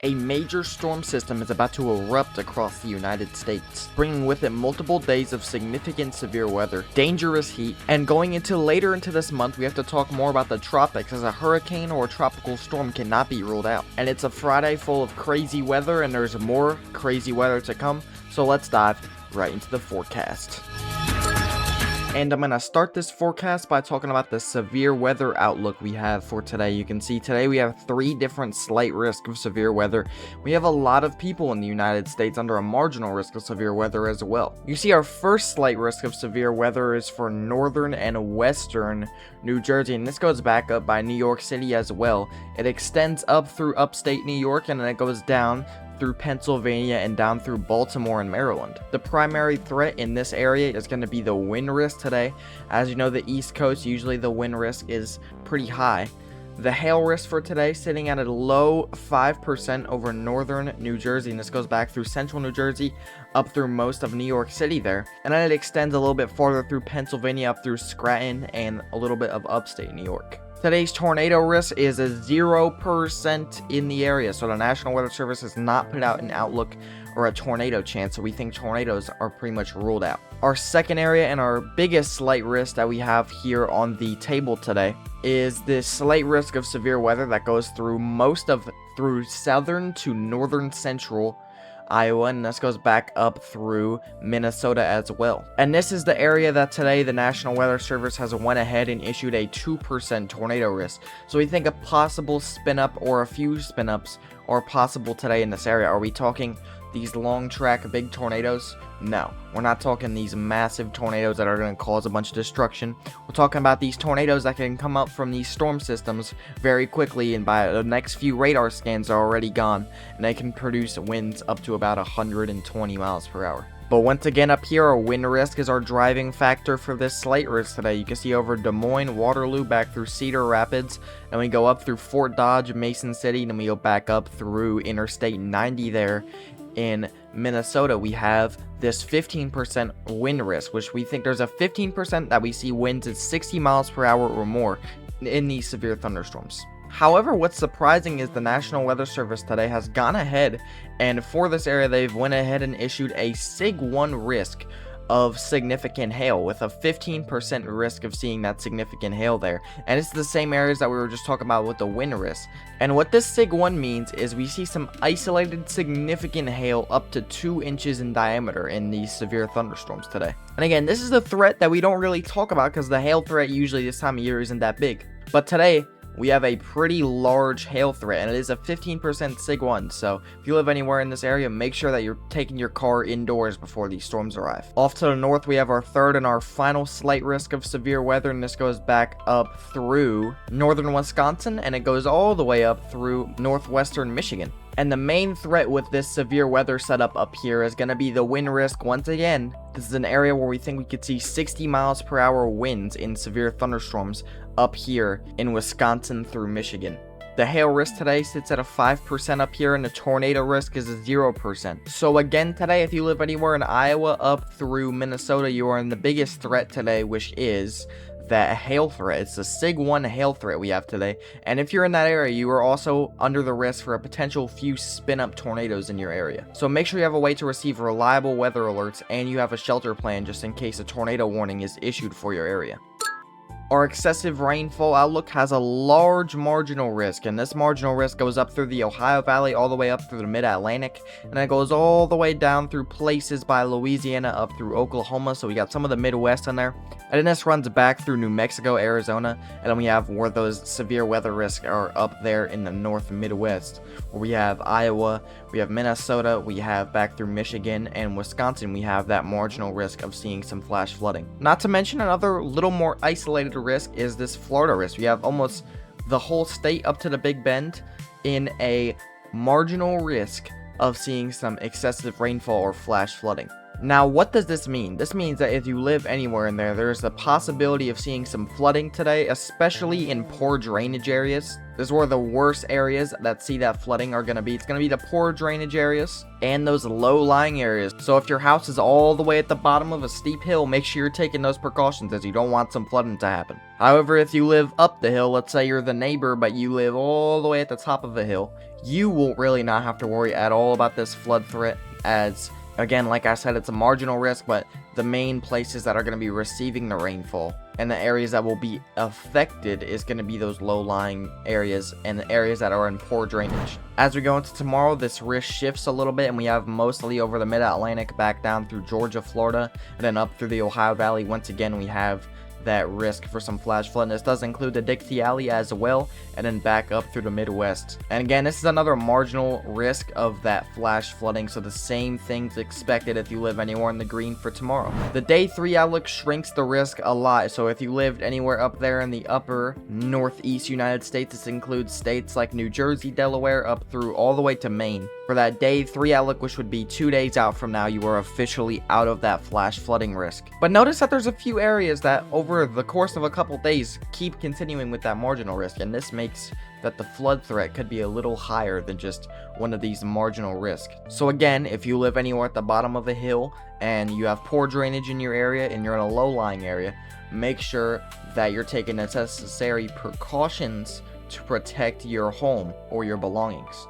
A major storm system is about to erupt across the United States, bringing with it multiple days of significant severe weather, dangerous heat, and going into later into this month, we have to talk more about the tropics, as a hurricane or a tropical storm cannot be ruled out. And it's a Friday full of crazy weather, and there's more crazy weather to come, so let's dive right into the forecast. And I'm going to start this forecast by talking about the severe weather outlook we have for today. You can see today we have 3 different slight risk of severe weather. We have a lot of people in the United States under a marginal risk of severe weather as well. You see our first slight risk of severe weather is for northern and western New Jersey, and this goes back up by New York City as well. It extends up through upstate New York, and then it goes down through Pennsylvania and down through Baltimore and Maryland. The primary threat in this area is going to be the wind risk today. As you know, the East Coast, usually the wind risk is pretty high. The hail risk for today sitting at a low 5% over northern New Jersey, and this goes back through central New Jersey up through most of New York City there, and then it extends a little bit farther through Pennsylvania up through Scranton and a little bit of upstate New York. Today's tornado risk is a 0% in the area, so the National Weather Service has not put out an outlook or a tornado chance, so we think tornadoes are pretty much ruled out. Our second area and our biggest slight risk that we have here on the table today is this slight risk of severe weather that goes through through southern to northern central Iowa, and this goes back up through Minnesota as well. And this is the area that today the National Weather Service has went ahead and issued a 2% tornado risk. So we think a possible spin up or a few spin ups are possible today in this area. Are we talking these long track big tornadoes? No, we're not talking these massive tornadoes that are going to cause a bunch of destruction. We're talking about these tornadoes that can come up from these storm systems very quickly, and by the next few radar scans are already gone, and they can produce winds up to about 120 miles per hour. But once again, up here, our wind risk is our driving factor for this slight risk today. You can see over Des Moines, Waterloo, back through Cedar Rapids, and we go up through Fort Dodge, Mason City, and then we go back up through Interstate 90 there. In Minnesota, we have this 15% wind risk, which we think there's a 15% that we see winds at 60 miles per hour or more in these severe thunderstorms. However, what's surprising is the National Weather Service today has gone ahead, and for this area, they've went ahead and issued a SIG 1 risk of significant hail, with a 15% risk of seeing that significant hail there. And it's the same areas that we were just talking about with the wind risk. And what this SIG 1 means is we see some isolated significant hail up to 2 inches in diameter in these severe thunderstorms today. And again, this is the threat that we don't really talk about because the hail threat usually this time of year isn't that big. But today, we have a pretty large hail threat, and it is a 15% SIG 1, so if you live anywhere in this area, make sure that you're taking your car indoors before these storms arrive. Off to the north, we have our third and our final slight risk of severe weather, and this goes back up through northern Wisconsin, and it goes all the way up through northwestern Michigan. And the main threat with this severe weather setup up here is going to be the wind risk. Once again, this is an area where we think we could see 60 miles per hour winds in severe thunderstorms up here in Wisconsin through Michigan. The hail risk today sits at a 5% up here, and the tornado risk is a 0%. So again today, if you live anywhere in Iowa up through Minnesota, you are in the biggest threat today, which is that hail threat. It's a SIG 1 hail threat we have today, and if you're in that area, you are also under the risk for a potential few spin-up tornadoes in your area. So make sure you have a way to receive reliable weather alerts, and you have a shelter plan just in case a tornado warning is issued for your area. Our excessive rainfall outlook has a large marginal risk, and this marginal risk goes up through the Ohio Valley all the way up through the Mid-Atlantic, and it goes all the way down through places by Louisiana up through Oklahoma, so we got some of the Midwest in there, and then this runs back through New Mexico, Arizona, and then we have where those severe weather risks are up there in the North Midwest, where we have Iowa, we have Minnesota, we have back through Michigan, and Wisconsin, we have that marginal risk of seeing some flash flooding. Not to mention another little more isolated risk is this Florida risk. We have almost the whole state up to the Big Bend in a marginal risk of seeing some excessive rainfall or flash flooding. Now, what does this mean? This means that if you live anywhere in there, there's a possibility of seeing some flooding today, especially in poor drainage areas. This is where the worst areas that see that flooding are going to be. It's going to be the poor drainage areas and those low-lying areas. So if your house is all the way at the bottom of a steep hill, make sure you're taking those precautions, as you don't want some flooding to happen. However, if you live up the hill, let's say you're the neighbor, but you live all the way at the top of a hill, you will really not have to worry at all about this flood threat, as again, like I said, it's a marginal risk, but the main places that are going to be receiving the rainfall and the areas that will be affected is going to be those low-lying areas and the areas that are in poor drainage. As we go into tomorrow, this risk shifts a little bit, and we have mostly over the mid-Atlantic back down through Georgia, Florida, and then up through the Ohio Valley. Once again, we have that risk for some flash flooding. This does include the Dixie Alley as well, and then back up through the Midwest. And again, this is another marginal risk of that flash flooding, so the same things expected if you live anywhere in the green for tomorrow. The day 3 outlook shrinks the risk a lot, so if you lived anywhere up there in the upper northeast United States, this includes states like New Jersey, Delaware, up through all the way to Maine. For that day 3 outlook, which would be 2 days out from now, you are officially out of that flash flooding risk. But notice that there's a few areas that over the course of a couple days keep continuing with that marginal risk, and this makes that the flood threat could be a little higher than just one of these marginal risks. So again, if you live anywhere at the bottom of a hill and you have poor drainage in your area and you're in a low-lying area, make sure that you're taking the necessary precautions to protect your home or your belongings.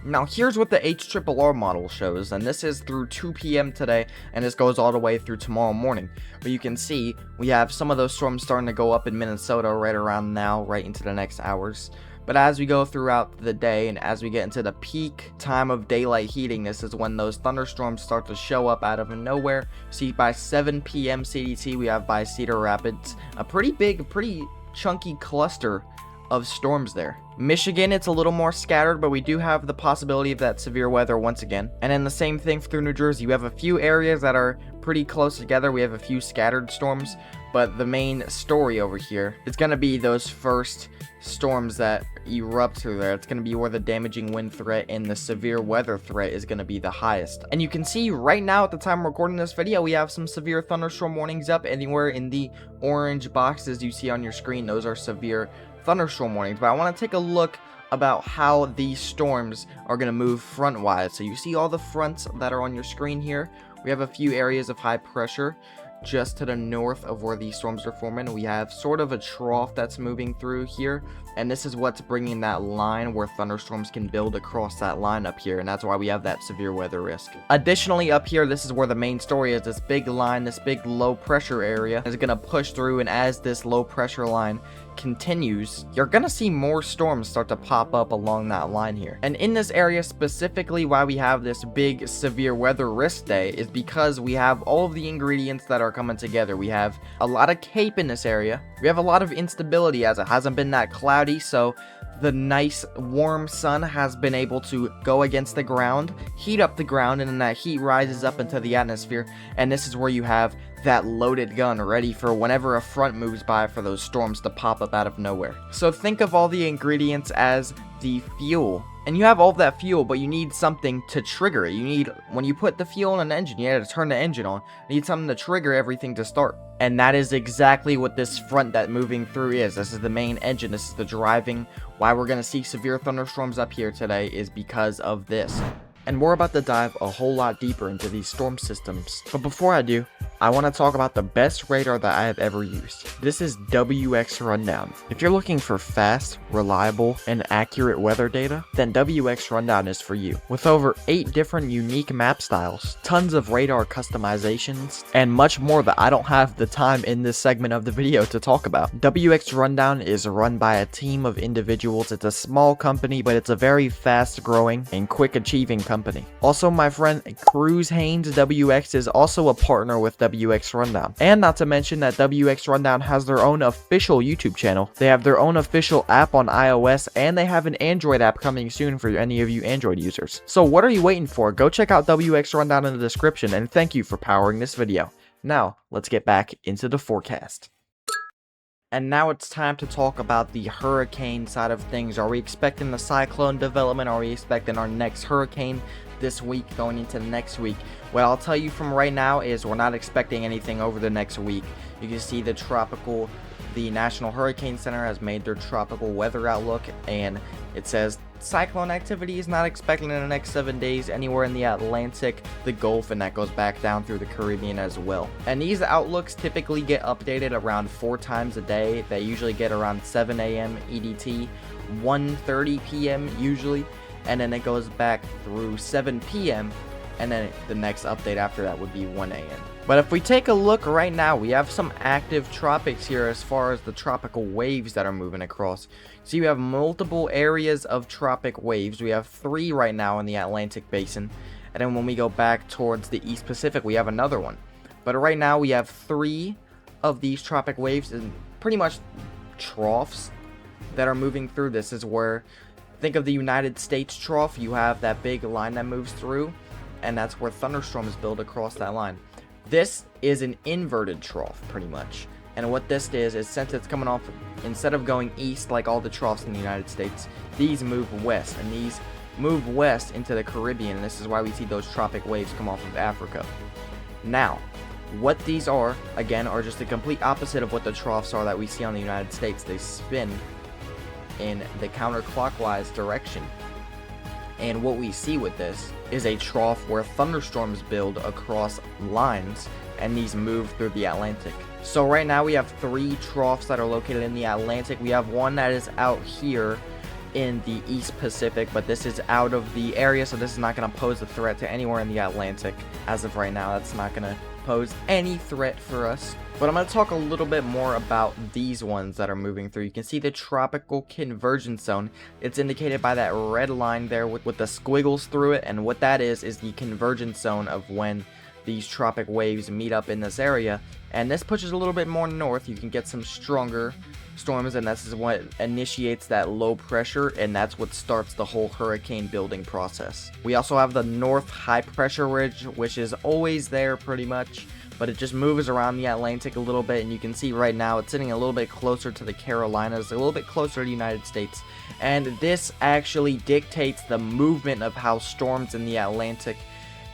Now here's what the HRRR model shows, and this is through 2 p.m. today, and this goes all the way through tomorrow morning. But you can see we have some of those storms starting to go up in Minnesota right around now, right into the next hours. But as we go throughout the day and as we get into the peak time of daylight heating, this is when those thunderstorms start to show up out of nowhere. See, by 7 p.m. CDT, we have by Cedar Rapids a pretty big, pretty chunky cluster of storms there. Michigan, it's a little more scattered, but we do have the possibility of that severe weather once again. And then the same thing through New Jersey. We have a few areas that are pretty close together. We have a few scattered storms, but the main story over here is going to be those first storms that erupt through there. It's going to be where the damaging wind threat and the severe weather threat is going to be the highest. And you can see right now at the time of recording this video, we have some severe thunderstorm warnings up. Anywhere in the orange boxes you see on your screen, those are severe thunderstorm warnings. But I want to take a look about how these storms are going to move front-wise. So you see all the fronts that are on your screen here. We have a few areas of high pressure just to the north of where these storms are forming. We have sort of a trough that's moving through here, and this is what's bringing that line where thunderstorms can build across that line up here, and that's why we have that severe weather risk. Additionally, up here, this is where the main story is. This big line, this big low pressure area is going to push through, and as this low pressure line continues, you're gonna see more storms start to pop up along that line here. And in this area specifically, why we have this big severe weather risk day is because we have all of the ingredients that are coming together. We have a lot of cape in this area. We have a lot of instability as it hasn't been that cloudy, so the nice warm sun has been able to go against the ground, heat up the ground, and then that heat rises up into the atmosphere, and this is where you have that loaded gun ready for whenever a front moves by for those storms to pop up out of nowhere. So think of all the ingredients as the fuel. And you have all of that fuel, but you need something to trigger it. You need, when you put the fuel in an engine, you have to turn the engine on. You need something to trigger everything to start. And that is exactly what this front that moving through is. This is the main engine. This is the driving. Why we're going to see severe thunderstorms up here today is because of this. And we're about to dive a whole lot deeper into these storm systems. But before I do, I want to talk about the best radar that I have ever used. This is WXRundown. If you're looking for fast, reliable, and accurate weather data, then WXRundown is for you. With over 8 different unique map styles, tons of radar customizations, and much more that I don't have the time in this segment of the video to talk about. WXRundown is run by a team of individuals. It's a small company, but it's a very fast growing and quick achieving company. Also, my friend Cruz Haynes WX is also a partner with WXRundown. And not to mention that WXRundown has their own official YouTube channel. They have their own official app on iOS, and they have an Android app coming soon for any of you Android users. So what are you waiting for? Go check out WXRundown in the description, and thank you for powering this video. Now, let's get back into the forecast. And now it's time to talk about the hurricane side of things. Are we expecting the cyclone development? Are we expecting our next hurricane this week going into next week? What I'll tell you from right now is we're not expecting anything over the next week. You can see the National Hurricane Center has made their tropical weather outlook, and it says cyclone activity is not expected in the next 7 days anywhere in the Atlantic, the Gulf, and that goes back down through the Caribbean as well. And these outlooks typically get updated around 4 times a day. They usually get around 7 a.m. EDT, 1:30 p.m. usually, and then it goes back through 7 p.m. and then the next update after that would be 1 a.m. But if we take a look right now, we have some active tropics here as far as the tropical waves that are moving across. So you have multiple areas of tropic waves. We have 3 right now in the Atlantic basin. And then when we go back towards the East Pacific, we have another one. But right now we have 3 of these tropic waves and pretty much troughs that are moving through. This is where, think of the United States trough. You have that big line that moves through, and that's where thunderstorms build across that line. This is an inverted trough, pretty much. And what this is since it's coming off, instead of going east like all the troughs in the United States, these move west. And these move west into the Caribbean. And this is why we see those tropic waves come off of Africa. Now, what these are, again, are just the complete opposite of what the troughs are that we see on the United States. They spin in the counterclockwise direction. And what we see with this is a trough where thunderstorms build across lines, and these move through the Atlantic. So right now we have 3 troughs that are located in the Atlantic. We have one that is out here in the East Pacific, but this is out of the area, so this is not going to pose a threat to anywhere in the Atlantic. As of right now, that's not going to pose any threat for us. But I'm going to talk a little bit more about these ones that are moving through. You can see the tropical convergence zone. It's indicated by that red line there with the squiggles through it, and what that is the convergence zone of when these tropic waves meet up in this area. And this pushes a little bit more north. You can get some stronger storms, and this is what initiates that low pressure, and that's what starts the whole hurricane building process. We also have the north high pressure ridge, which is always there pretty much, but it just moves around the Atlantic a little bit, and you can see right now it's sitting a little bit closer to the Carolinas, a little bit closer to the United States, and this actually dictates the movement of how storms in the Atlantic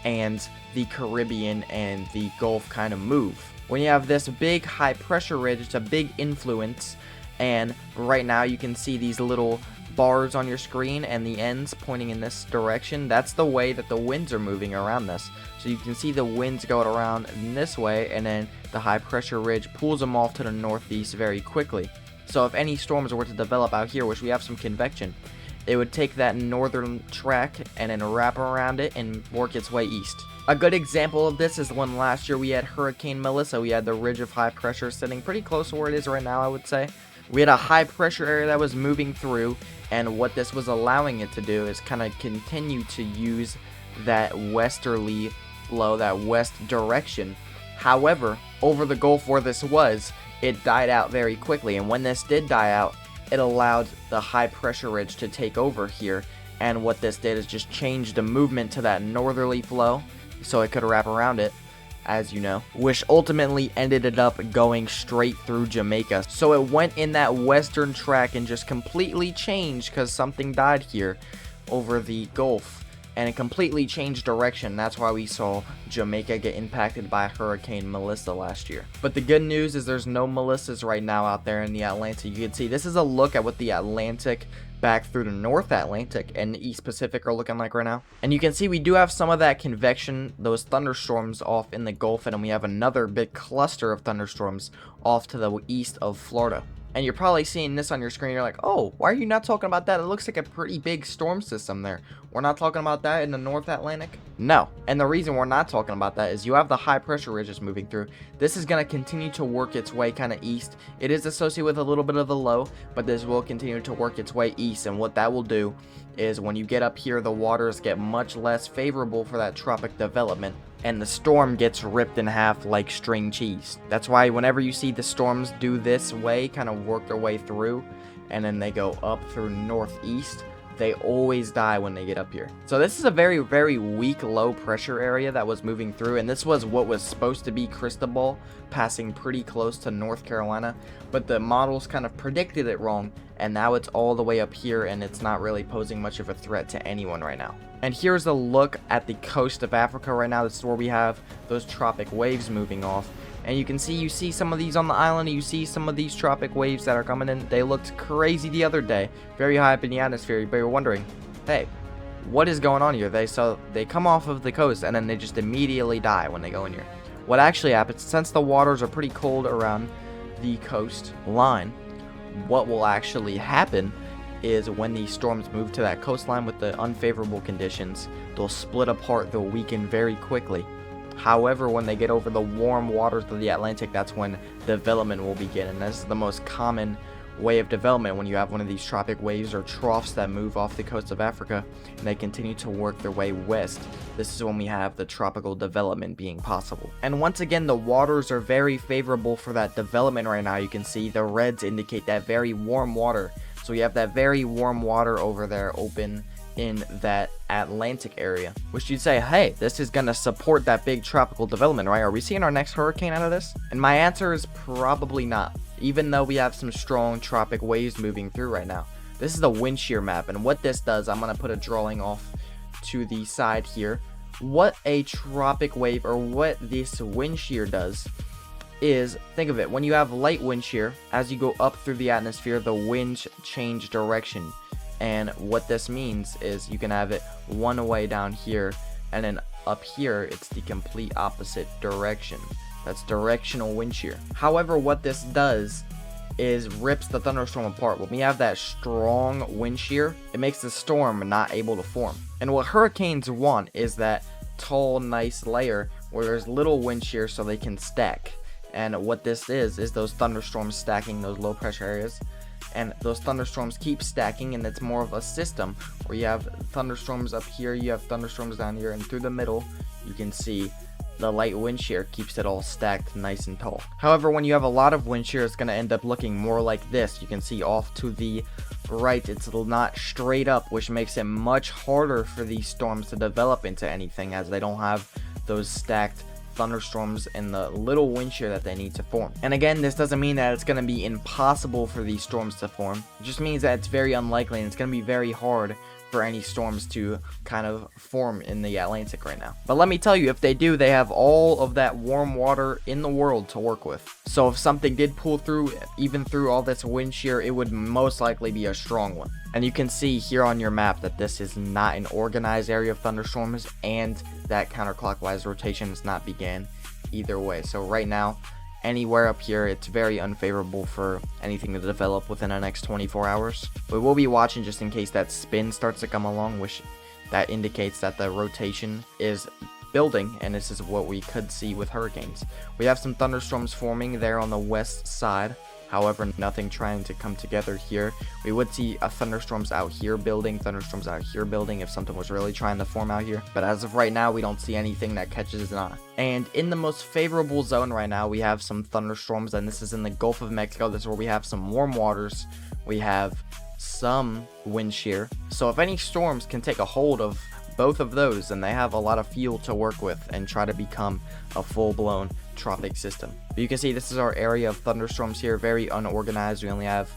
and the Caribbean and the Gulf kind of move. When you have this big high pressure ridge, it's a big influence, and right now you can see these little bars on your screen and the ends pointing in this direction. That's the way that the winds are moving around this. So you can see the winds going around in this way, and then the high pressure ridge pulls them off to the northeast very quickly. So if any storms were to develop out here, which we have some convection, it would take that northern track and then wrap around it and work its way east. A good example of this is the one last year we had Hurricane Melissa. We had the ridge of high pressure sitting pretty close to where it is right now, I would say. We had a high pressure area that was moving through, and what this was allowing it to do is kind of continue to use that westerly flow, that west direction. However, over the Gulf where this was, it died out very quickly, and when this did die out, it allowed the high pressure ridge to take over here, and what this did is just change the movement to that northerly flow so it could wrap around it, as you know, which ultimately ended it up going straight through Jamaica. So it went in that western track and just completely changed because something died here over the Gulf, and it completely changed direction. That's why we saw Jamaica get impacted by Hurricane Melissa last year. But the good news is there's no Melissas right now out there in the Atlantic. You can see this is a look at what the Atlantic back through the North Atlantic and the East Pacific are looking like right now. And you can see we do have some of that convection, those thunderstorms off in the Gulf, and then we have another big cluster of thunderstorms off to the east of Florida. And you're probably seeing this on your screen. You're like, oh, why are you not talking about that? It looks like a pretty big storm system there. We're not talking about that in the North Atlantic? No. And the reason we're not talking about that is you have the high pressure ridges moving through. This is going to continue to work its way kind of east. It is associated with a little bit of the low, but this will continue to work its way east. And what that will do is when you get up here, the waters get much less favorable for that tropic development, and the storm gets ripped in half like string cheese. That's why whenever you see the storms do this way, kind of work their way through, and then they go up through northeast, they always die when they get up here. So this is a very, very weak low pressure area that was moving through, and this was what was supposed to be Cristobal, passing pretty close to North Carolina, but the models kind of predicted it wrong, and now it's all the way up here, and it's not really posing much of a threat to anyone right now. And here's a look at the coast of Africa right now. This is where we have those tropic waves moving off. And you see some of these on the island. You see some of these tropic waves that are coming in. They looked crazy the other day, very high up in the atmosphere. But you're wondering, hey, what is going on here? They come off of the coast and then they just immediately die when they go in here. What actually happens, since the waters are pretty cold around the coast line, what will actually happen is when these storms move to that coastline with the unfavorable conditions, they'll split apart, they'll weaken very quickly. However, when they get over the warm waters of the Atlantic, that's when development will begin. And this is the most common way of development when you have one of these tropic waves or troughs that move off the coast of Africa and they continue to work their way west. This is when we have the tropical development being possible. And once again, the waters are very favorable for that development right now. You can see the reds indicate that very warm water. So we have that very warm water over there open in that Atlantic area, which you'd say, hey, this is gonna support that big tropical development, right? Are we seeing our next hurricane out of this? And my answer is probably not, even though we have some strong tropic waves moving through right now. This is the wind shear map, and what this does, I'm gonna put a drawing off to the side here. What a tropic wave, or what this wind shear does, is, think of it, when you have light wind shear, as you go up through the atmosphere, the winds change direction. And what this means is you can have it one way down here, and then up here it's the complete opposite direction. That's directional wind shear. However, what this does is rips the thunderstorm apart. When we have that strong wind shear, it makes the storm not able to form. And what hurricanes want is that tall, nice layer where there's little wind shear so they can stack. And what this is those thunderstorms stacking those low pressure areas. And those thunderstorms keep stacking, and it's more of a system where you have thunderstorms up here, you have thunderstorms down here, and through the middle you can see the light wind shear keeps it all stacked nice and tall. However, when you have a lot of wind shear, it's going to end up looking more like this. You can see off to the right, it's not straight up, which makes it much harder for these storms to develop into anything, as they don't have those stacked thunderstorms and the little wind shear that they need to form. And again, this doesn't mean that it's going to be impossible for these storms to form. It just means that it's very unlikely, and it's going to be very hard for any storms to kind of form in the Atlantic right now. But let me tell you, if they do, they have all of that warm water in the world to work with. So if something did pull through, even through all this wind shear, it would most likely be a strong one. And you can see here on your map that this is not an organized area of thunderstorms, and that counterclockwise rotation has not began either way. So right now, anywhere up here, it's very unfavorable for anything to develop within the next 24 hours. We will be watching just in case that spin starts to come along, which that indicates that the rotation is building, and this is what we could see with hurricanes. We have some thunderstorms forming there on the west side. However, nothing trying to come together here. We would see thunderstorms out here building, thunderstorms out here building if something was really trying to form out here. But as of right now, we don't see anything that catches an eye. And in the most favorable zone right now, we have some thunderstorms, and this is in the Gulf of Mexico. This is where we have some warm waters. We have some wind shear. So if any storms can take a hold of both of those, then they have a lot of fuel to work with and try to become a full-blown tropic system. But you can see this is our area of thunderstorms here, very unorganized. We only have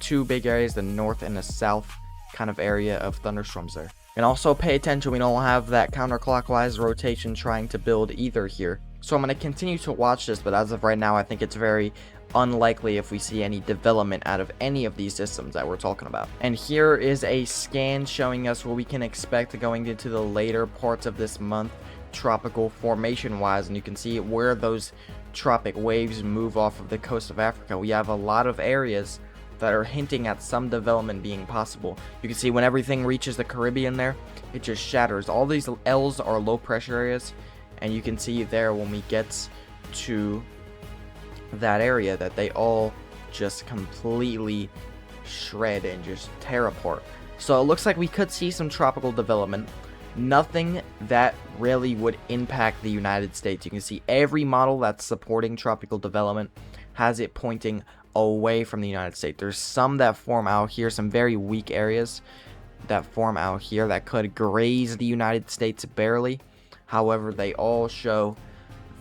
two big areas, the north and the south kind of area of thunderstorms there. And also pay attention, we don't have that counterclockwise rotation trying to build either here. So I'm going to continue to watch this, but as of right now, I think it's very unlikely if we see any development out of any of these systems that we're talking about. And here is a scan showing us what we can expect going into the later parts of this month, tropical formation wise, and you can see where those tropic waves move off of the coast of Africa. We have a lot of areas that are hinting at some development being possible. You can see when everything reaches the Caribbean there, it just shatters. All these L's are low pressure areas, and you can see there when we get to that area that they all just completely shred and just tear apart. So it looks like we could see some tropical development. Nothing that really would impact the United States. You can see every model that's supporting tropical development has it pointing away from the United States. There's some that form out here, some very weak areas, that form out here that could graze the United States barely. However, they all show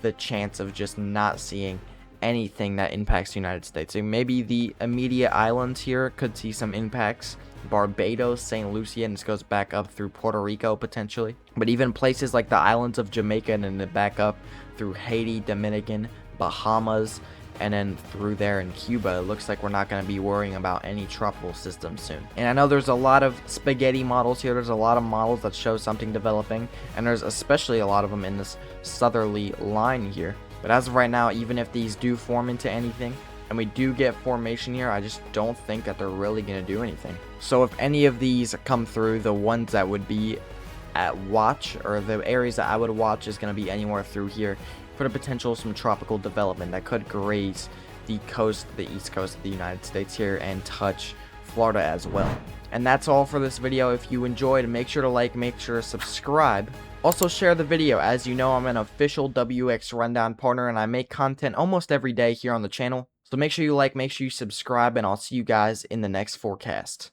the chance of just not seeing anything that impacts the United States. So maybe the immediate islands here could see some impacts. Barbados, St. Lucia, and this goes back up through Puerto Rico potentially. But even places like the islands of Jamaica and then back up through Haiti, Dominican, Bahamas, and then through there in Cuba, it looks like we're not going to be worrying about any tropical systems soon. And I know there's a lot of spaghetti models here. There's a lot of models that show something developing, and there's especially a lot of them in this southerly line here. But as of right now, even if these do form into anything, and we do get formation here, I just don't think that they're really going to do anything. So if any of these come through, the ones that would be at watch, or the areas that I would watch, is going to be anywhere through here for the potential of some tropical development that could graze the coast, the east coast of the United States here, and touch Florida as well. And that's all for this video. If you enjoyed, make sure to like, make sure to subscribe. Also share the video. As you know, I'm an official WX Rundown partner, and I make content almost every day here on the channel. So make sure you like, make sure you subscribe, and I'll see you guys in the next forecast.